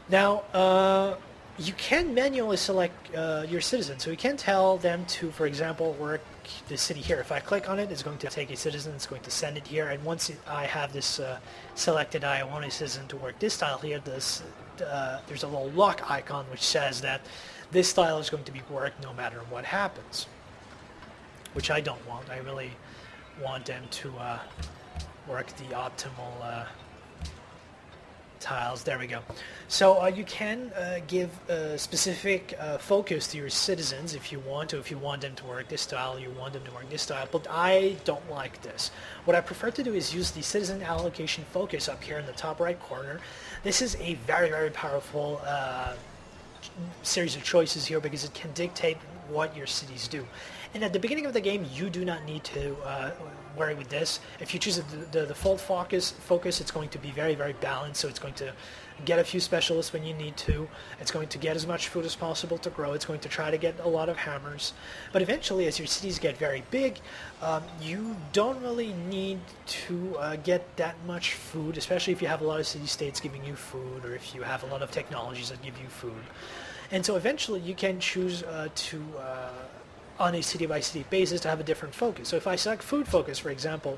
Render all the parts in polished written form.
Now, you can manually select your citizens. So you can tell them to, for example, work the city here. If I click on it, it's going to take a citizen, it's going to send it here, and once I have this selected, I want a citizen to work this tile here, there's a little lock icon which says that this tile is going to be worked no matter what happens, which I don't want. I really want them to work the optimal tiles. There we go. So you can give a specific focus to your citizens if you want to. If you want them to work this tile, you want them to work this tile, but I don't like this. What I prefer to do is use the citizen allocation focus up here in the top right corner. This is a very, very powerful series of choices here because it can dictate what your cities do. And at the beginning of the game, you do not need to worry with this. If you choose the default focus, it's going to be very, very balanced. So it's going to get a few specialists when you need to. It's going to get as much food as possible to grow. It's going to try to get a lot of hammers. But eventually, as your cities get very big, you don't really need to get that much food, especially if you have a lot of city-states giving you food, or if you have a lot of technologies that give you food. And so eventually, you can choose on a city-by-city basis to have a different focus. So if I select food focus, for example,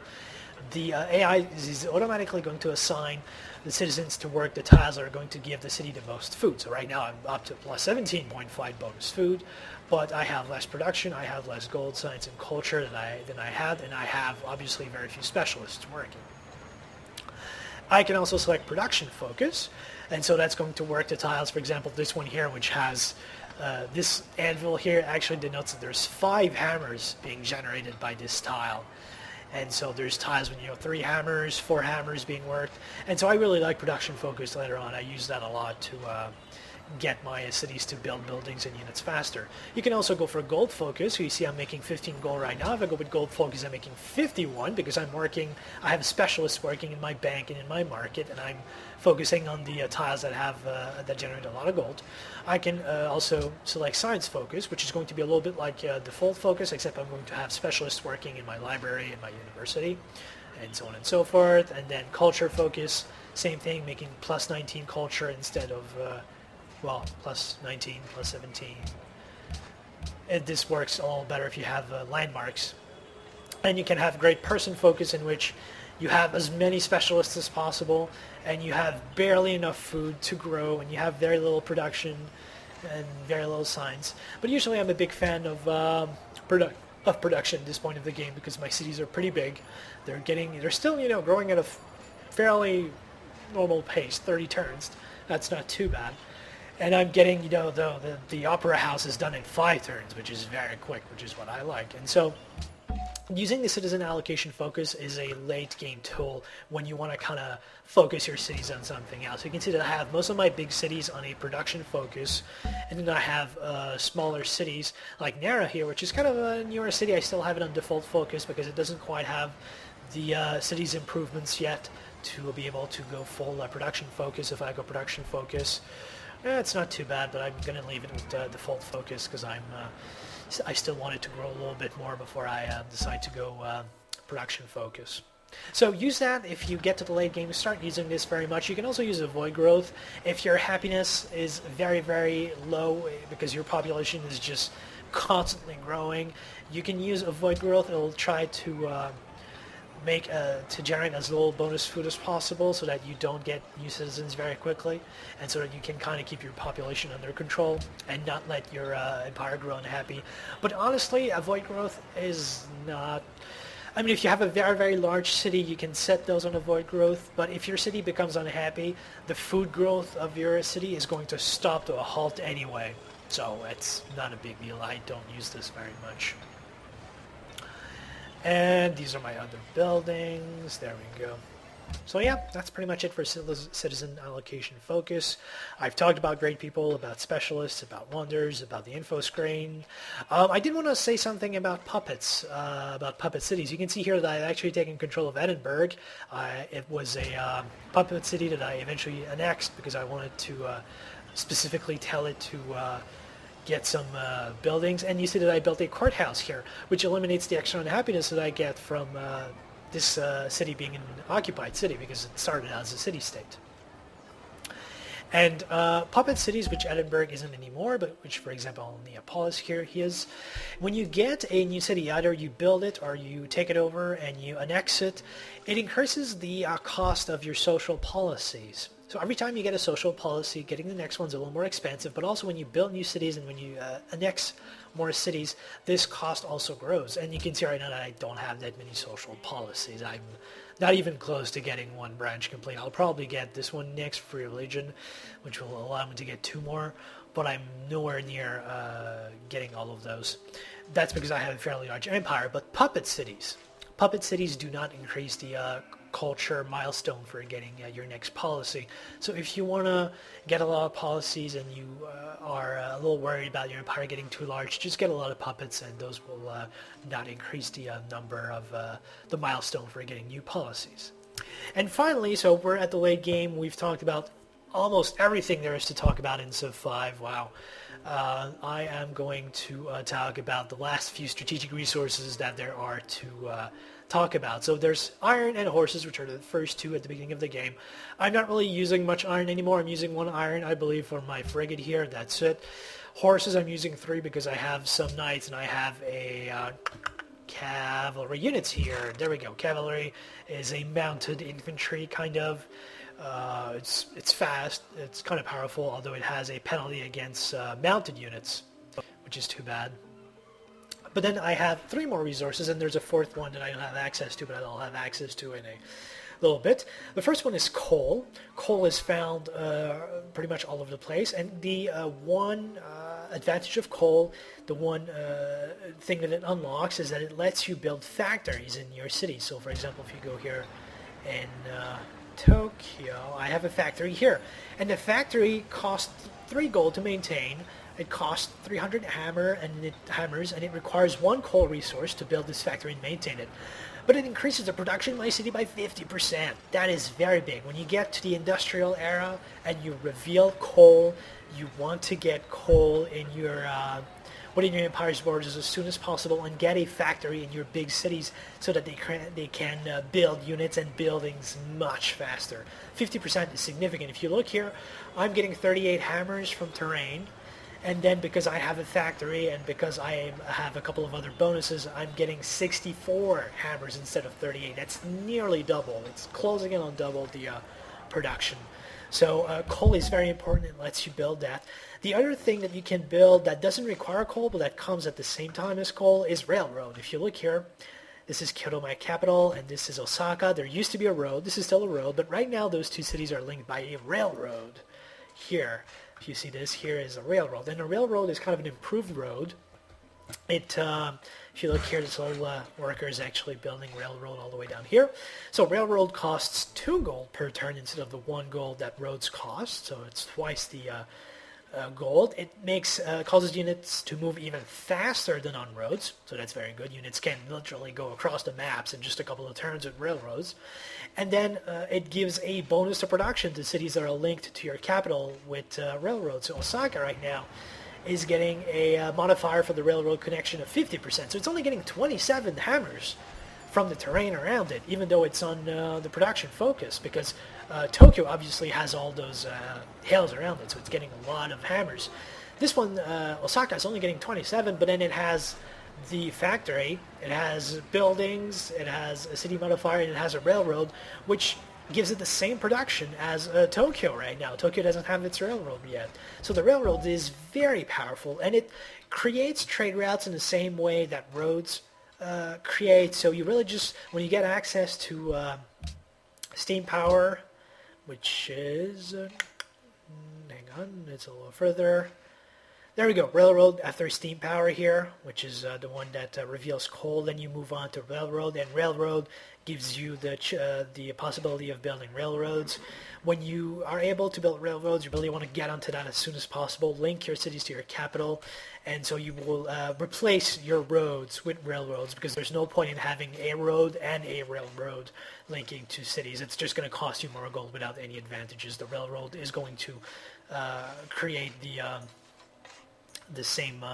the AI is automatically going to assign the citizens to work the tiles that are going to give the city the most food. So right now I'm up to plus 17.5 bonus food, but I have less production, I have less gold, science, and culture than I had, and I have obviously very few specialists working. I can also select production focus, and so that's going to work the tiles. For example, this one here, which has this anvil here, actually denotes that there's 5 hammers being generated by this tile. And so there's tiles when 3 hammers, 4 hammers being worked. And so I really like production focus later on. I use that a lot to get my cities to build buildings and units faster. You can also go for gold focus. So you see I'm making 15 gold right now. If I go with gold focus, I'm making 51 because I have specialists working in my bank and in my market, and I'm focusing on the tiles that have that generate a lot of gold. I can also select science focus, which is going to be a little bit like default focus, except I'm going to have specialists working in my library and my university, and so on and so forth. And then culture focus, same thing, making plus 19 culture instead of plus 19, plus 17. This works a little better if you have landmarks. And you can have great person focus, in which you have as many specialists as possible, and you have barely enough food to grow, and you have very little production and very little science. But usually I'm a big fan of production at this point of the game because my cities are pretty big. They're still growing at a fairly normal pace, 30 turns. That's not too bad. And I'm getting, the opera house is done in 5 turns, which is very quick, which is what I like. And so using the citizen allocation focus is a late game tool when you want to kind of focus your cities on something else. You can see that I have most of my big cities on a production focus, and then I have smaller cities like Nara here, which is kind of a newer city. I still have it on default focus because it doesn't quite have the city's improvements yet to be able to go full production focus. If I go production focus, it's not too bad, but I'm going to leave it with default focus because I still want it to grow a little bit more before I decide to go production focus. So use that if you get to the late game. Start using this very much. You can also use avoid growth if your happiness is very, very low because your population is just constantly growing. You can use avoid growth. It'll try to to generate as little bonus food as possible so that you don't get new citizens very quickly, and so that you can kind of keep your population under control and not let your empire grow unhappy. But honestly, avoid growth is not... I mean, if you have a very, very large city, you can set those on avoid growth, but if your city becomes unhappy, the food growth of your city is going to stop to a halt anyway. So it's not a big deal. I don't use this very much. And these are my other buildings. There we go. So yeah, that's pretty much it for citizen allocation focus. I've talked about great people, about specialists, about wonders, about the info screen. I did want to say something about puppets, about puppet cities. You can see here that I've actually taken control of Edinburgh. It was a puppet city that I eventually annexed because I wanted to specifically tell it to get some buildings. And you see that I built a courthouse here, which eliminates the extra unhappiness that I get from this city being an occupied city because it started as a city-state. And puppet cities, which Edinburgh isn't anymore, but which, for example, Neapolis here is. When you get a new city, either you build it or you take it over and you annex it, it increases the cost of your social policies. So every time you get a social policy, getting the next one's a little more expensive, but also when you build new cities and when you annex more cities, this cost also grows. And you can see right now that I don't have that many social policies. I'm not even close to getting one branch complete. I'll probably get this one next, Free Religion, which will allow me to get 2 more, but I'm nowhere near getting all of those. That's because I have a fairly large empire. But puppet cities do not increase the culture milestone for getting your next policy. So if you want to get a lot of policies and you are a little worried about your empire getting too large, just get a lot of puppets, and those will not increase the number of the milestone for getting new policies. And finally, so we're at the late game. We've talked about almost everything there is to talk about in Civ 5. Wow. I am going to talk about the last few strategic resources that there are to talk about. So there's iron and horses, which are the first 2 at the beginning of the game. I'm not really using much iron anymore. I'm using 1 iron, I believe, for my frigate here. That's it. Horses, I'm using 3 because I have some knights and I have a cavalry units here. There we go. Cavalry is a mounted infantry, kind of. It's fast. It's kind of powerful, although it has a penalty against mounted units, which is too bad. But then I have 3 more resources, and there's a 4th one that I don't have access to, but I'll have access to in a little bit. The first one is coal. Coal is found pretty much all over the place, and the one advantage of coal, the one thing that it unlocks, is that it lets you build factories in your city. So, for example, if you go here in Tokyo, I have a factory here, and the factory costs 3 gold to maintain. It costs 300 hammers, and it requires 1 coal resource to build this factory and maintain it. But it increases the production in my city by 50%. That is very big. When you get to the industrial era and you reveal coal, you want to get coal in your within your empire's borders as soon as possible and get a factory in your big cities so that they can build units and buildings much faster. 50% is significant. If you look here, I'm getting 38 hammers from terrain. And then because I have a factory and because I have a couple of other bonuses, I'm getting 64 hammers instead of 38. That's nearly double. It's closing in on double the production. So coal is very important. It lets you build that. The other thing that you can build that doesn't require coal, but that comes at the same time as coal, is railroad. If you look here, this is Kyoto, my capital, and this is Osaka. There used to be a road. This is still a road, but right now those 2 cities are linked by a railroad here. If you see this, here is a railroad. And a railroad is kind of an improved road. If you look here, this little worker is actually building railroad all the way down here. So railroad costs 2 gold per turn instead of the 1 gold that roads cost. So it's twice the gold. It causes units to move even faster than on roads. So that's very good. Units can literally go across the maps in just a couple of turns with railroads. And then it gives a bonus to production to cities that are linked to your capital with railroads. So Osaka right now is getting a modifier for the railroad connection of 50%. So it's only getting 27 hammers from the terrain around it, even though it's on the production focus, because Tokyo obviously has all those hills around it, so it's getting a lot of hammers. This one, Osaka, is only getting 27, but then it has the factory, it has buildings, it has a city modifier, and it has a railroad, which gives it the same production as Tokyo right now. Tokyo doesn't have its railroad yet. So the railroad is very powerful, and it creates trade routes in the same way that roads create. So you really just, when you get access to steam power, which is, hang on, it's a little further. There we go, railroad after steam power here, which is the one that reveals coal. Then you move on to railroad, and railroad gives you the possibility of building railroads. When you are able to build railroads, you really want to get onto that as soon as possible. Link your cities to your capital, and so you will replace your roads with railroads, because there's no point in having a road and a railroad linking to cities. It's just going to cost you more gold without any advantages. The railroad is going to create the same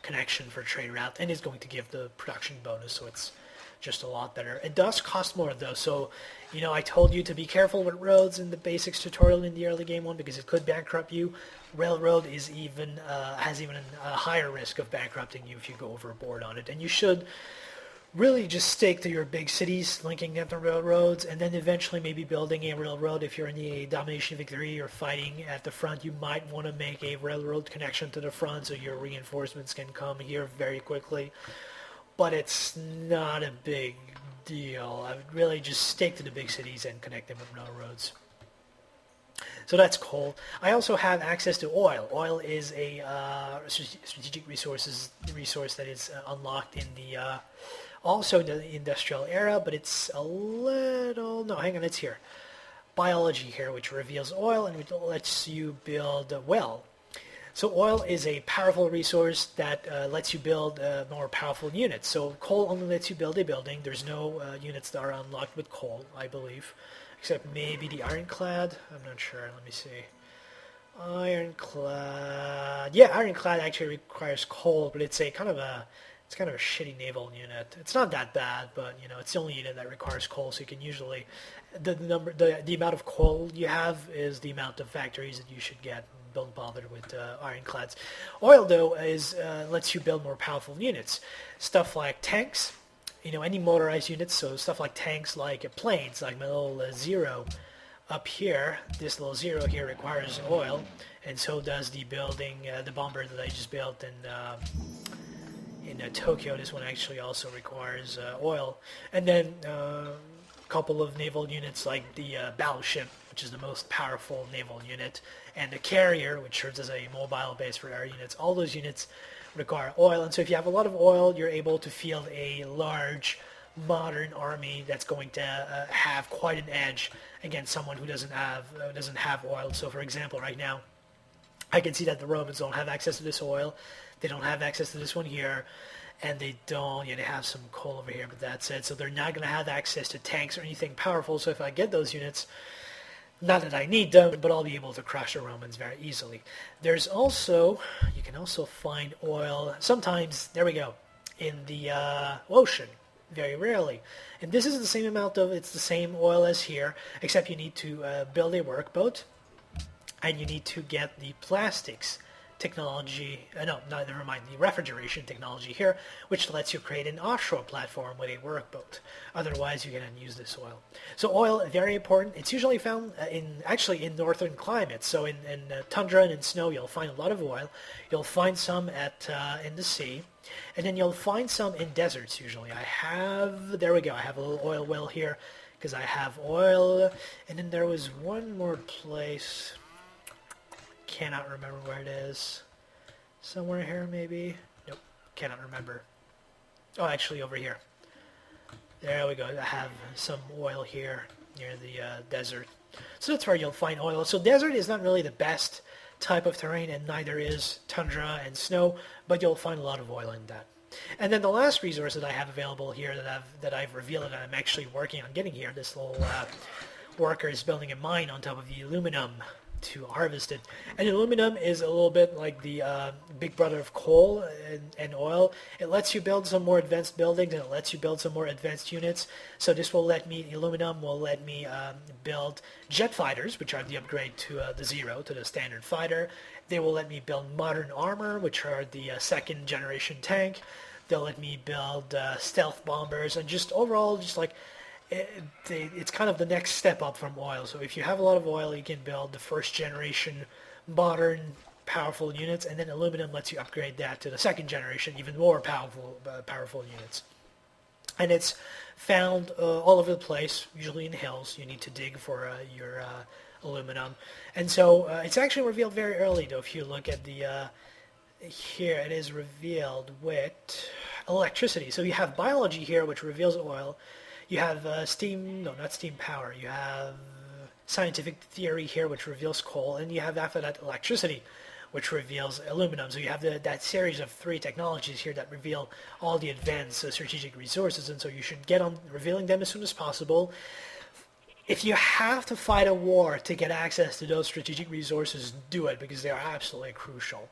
connection for trade route, and is going to give the production bonus, so it's just a lot better. It does cost more though, so I told you to be careful with roads in the basics tutorial in the early game one because it could bankrupt you. Railroad is even has even a higher risk of bankrupting you if you go overboard on it, and you should really just stick to your big cities, linking them to railroads, and then eventually maybe building a railroad. If you're in a domination victory or fighting at the front, you might want to make a railroad connection to the front so your reinforcements can come here very quickly. But it's not a big deal. I would really just stick to the big cities and connect them with railroads. So that's coal. I also have access to oil. Oil is a strategic resource that is unlocked in the also the industrial era, but it's a little, no, hang on, it's here. Biology here, which reveals oil and which lets you build a well. So oil is a powerful resource that lets you build more powerful units. So coal only lets you build a building. There's no units that are unlocked with coal, I believe, except maybe the ironclad. I'm not sure. Let me see. Ironclad. Yeah, ironclad actually requires coal, but it's kind of a shitty naval unit. It's not that bad, but it's the only unit that requires coal. So you can usually the amount of coal you have is the amount of factories that you should get. Don't bother with ironclads. Oil though lets you build more powerful units. Stuff like tanks, any motorized units. So stuff like tanks, like planes, like my little Zero up here. This little Zero here requires oil, and so does the building, the bomber that I just built in Tokyo. This one actually also requires oil. And then a couple of naval units like the battleship, which is the most powerful naval unit, and the carrier, which serves as a mobile base for air units. All those units require oil, and so if you have a lot of oil, you're able to field a large modern army that's going to have quite an edge against someone who doesn't have oil. So for example, right now I can see that the Romans don't have access to this oil. They don't have access to this one here, and they have some coal over here, but that's it. So they're not going to have access to tanks or anything powerful. So if I get those units, not that I need them, but I'll be able to crush the Romans very easily. You can also find oil sometimes, there we go, in the ocean, very rarely. And this is the same it's the same oil as here, except you need to build a workboat, and you need to get the plastics technology, never mind, the refrigeration technology here, which lets you create an offshore platform with a workboat. Otherwise, you cannot use this oil. So oil, very important. It's usually found in northern climates. So in tundra and in snow, you'll find a lot of oil. You'll find some in the sea, and then you'll find some in deserts usually. I have a little oil well here because I have oil. And then there was one more place. Cannot remember where it is. Somewhere here, maybe? Nope, cannot remember. Oh, actually, over here. There we go. I have some oil here near the desert. So that's where you'll find oil. So desert is not really the best type of terrain, and neither is tundra and snow, but you'll find a lot of oil in that. And then the last resource that I have available here that I've revealed and I'm actually working on getting here, this little worker is building a mine on top of the aluminum to harvest it. And aluminum is a little bit like the big brother of coal and oil. It lets you build some more advanced buildings, and it lets you build some more advanced units. So this aluminum will let me build jet fighters, which are the upgrade to the Zero, to the standard fighter. They will let me build modern armor, which are the second generation tank. They'll let me build stealth bombers, and just overall, just like it's kind of the next step up from oil. So if you have a lot of oil, you can build the first generation modern powerful units, and then aluminum lets you upgrade that to the second generation, even more powerful units. And it's found all over the place, usually in hills. You need to dig for your aluminum. And so it's actually revealed very early, though. If you look at the here, it is revealed with electricity. So you have biology here, which reveals oil. You have not steam power. You have scientific theory here, which reveals coal, and you have after that electricity, which reveals aluminum. So you have that series of three technologies here that reveal all the advanced strategic resources, and so you should get on revealing them as soon as possible. If you have to fight a war to get access to those strategic resources, do it, because they are absolutely crucial.